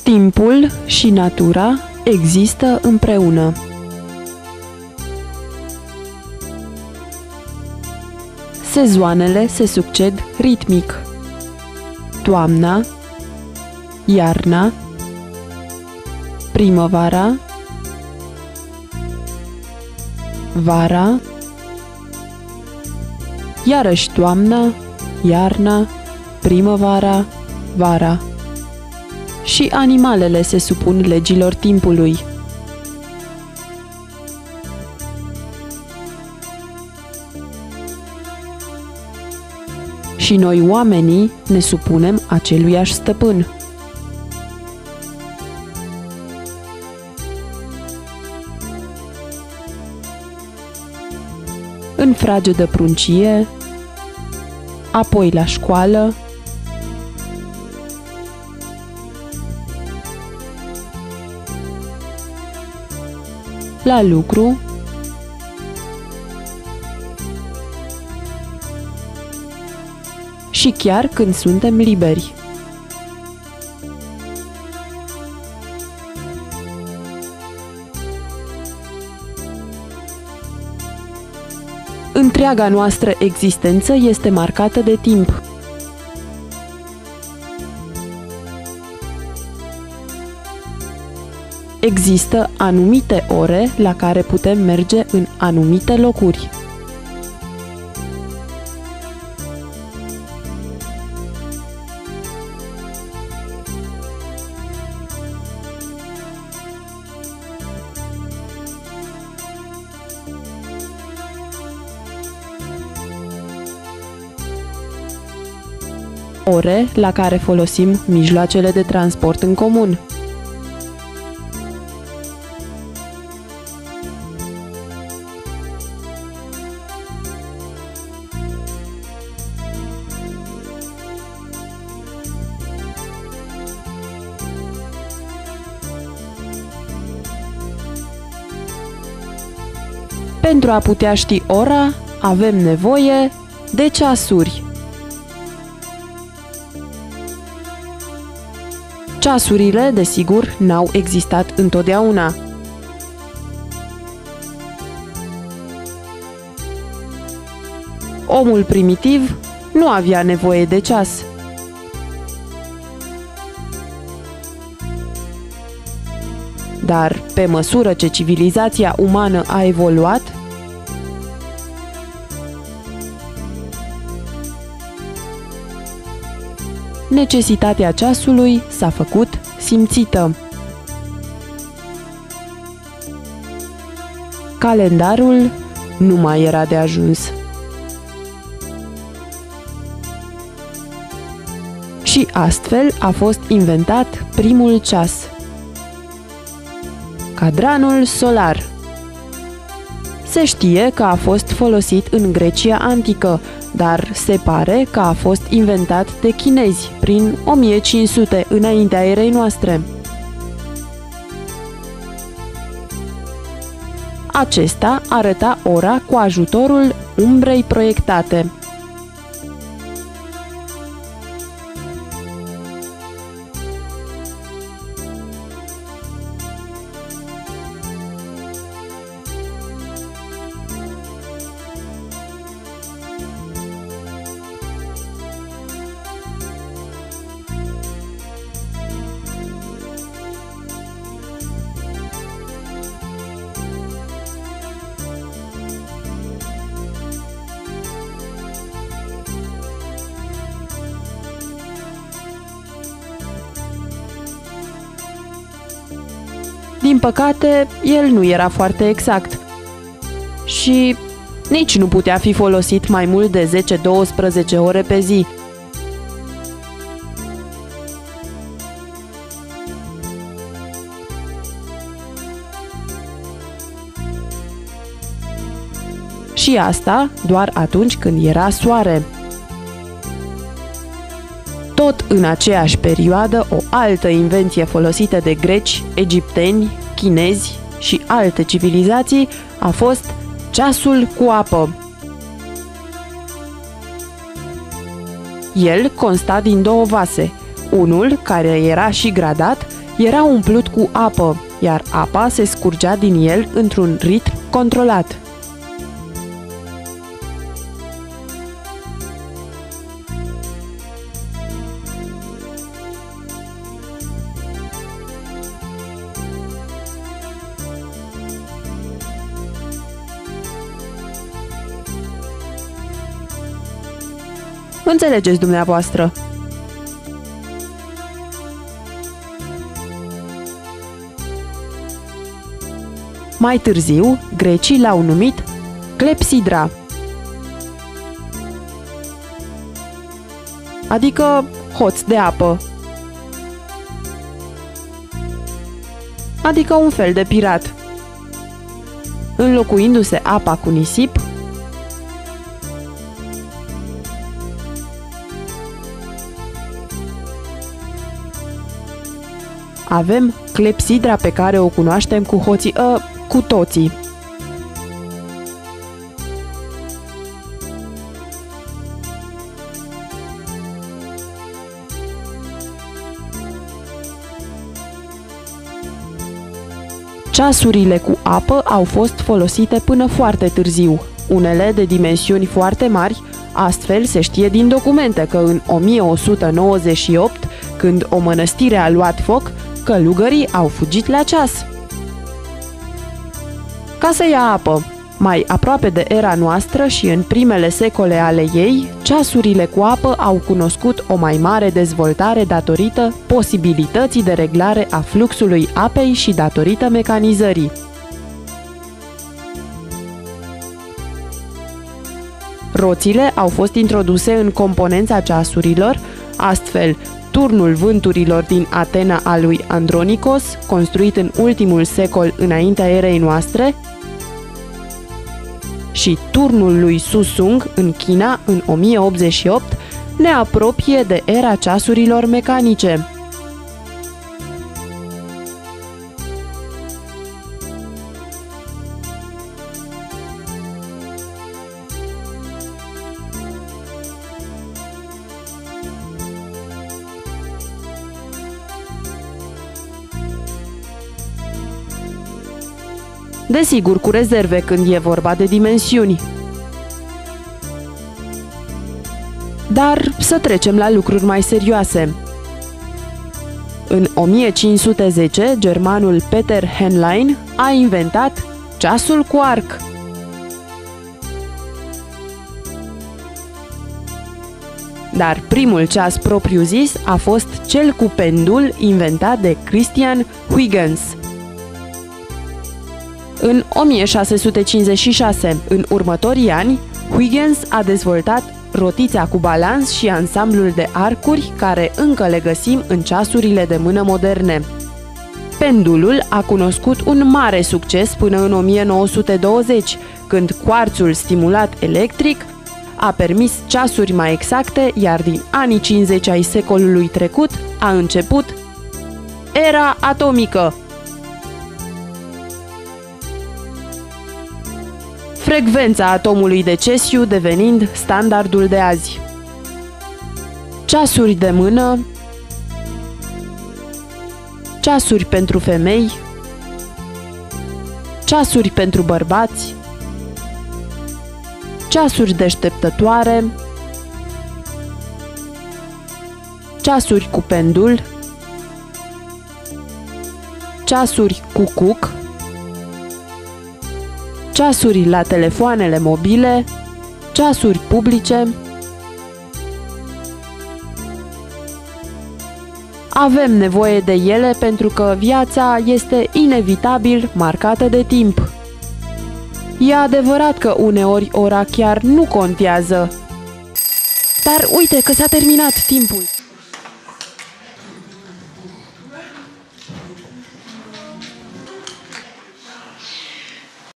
Timpul și natura există împreună. Sezoanele se succed ritmic. Toamna, iarna, primăvara, vara, iarăși toamna, iarna, primăvara, vara. Și animalele se supun legilor timpului. Și noi, oamenii, ne supunem aceluiași stăpân. În fragedă pruncie, apoi la școală, la lucru, și chiar când suntem liberi. Întreaga noastră existență este marcată de timp. Există anumite ore la care putem merge în anumite locuri. Ore la care folosim mijloacele de transport în comun. Pentru a putea ști ora, avem nevoie de ceasuri. Ceasurile, desigur, n-au existat întotdeauna. Omul primitiv nu avea nevoie de ceas. Dar, pe măsură ce civilizația umană a evoluat, necesitatea ceasului s-a făcut simțită. Calendarul nu mai era de ajuns. Și astfel a fost inventat primul ceas. Cadranul solar. Se știe că a fost folosit în Grecia antică, dar se pare că a fost inventat de chinezi prin 1500 înaintea erei noastre. Acesta arăta ora cu ajutorul umbrei proiectate. Din păcate, el nu era foarte exact și nici nu putea fi folosit mai mult de 10-12 ore pe zi. Și asta doar atunci când era soare. Tot în aceeași perioadă, o altă invenție folosită de greci, egipteni, chinezi și alte civilizații a fost ceasul cu apă. El consta din două vase, unul care era și gradat era umplut cu apă, iar apa se scurgea din el într-un ritm controlat. Înțelegeți dumneavoastră. Mai târziu, grecii l-au numit clepsidra, adică hoț de apă, adică un fel de pirat. Înlocuindu-se apa cu nisip, avem clepsidra pe care o cunoaștem cu hoții, cu toții. Ceasurile cu apă au fost folosite până foarte târziu, unele de dimensiuni foarte mari, astfel se știe din documente că în 1198, când o mănăstire a luat foc, călugării au fugit la ceas ca să ia apă. Mai aproape de era noastră și în primele secole ale ei, ceasurile cu apă au cunoscut o mai mare dezvoltare datorită posibilității de reglare a fluxului apei și datorită mecanizării. Roțile au fost introduse în componența ceasurilor, astfel turnul vânturilor din Atena al lui Andronicos, construit în ultimul secol înaintea erei noastre, și turnul lui Susung în China în 1088 ne apropie de era ceasurilor mecanice. Desigur, cu rezerve când e vorba de dimensiuni. Dar să trecem la lucruri mai serioase. În 1510, germanul Peter Henlein a inventat ceasul cu arc. Dar primul ceas propriu-zis a fost cel cu pendul inventat de Christian Huygens în 1656. În următorii ani, Huygens a dezvoltat rotița cu balans și ansamblul de arcuri care încă le găsim în ceasurile de mână moderne. Pendulul a cunoscut un mare succes până în 1920, când cuarțul stimulat electric a permis ceasuri mai exacte, iar din anii 50 ai secolului trecut a început era atomică. Frecvența atomului de cesiu devenind standardul de azi. Ceasuri de mână, ceasuri pentru femei, ceasuri pentru bărbați, ceasuri deșteptătoare, ceasuri cu pendul, ceasuri cu cuc, ceasuri la telefoanele mobile, ceasuri publice. Avem nevoie de ele pentru că viața este inevitabil marcată de timp. E adevărat că uneori ora chiar nu contează. Dar uite că s-a terminat timpul.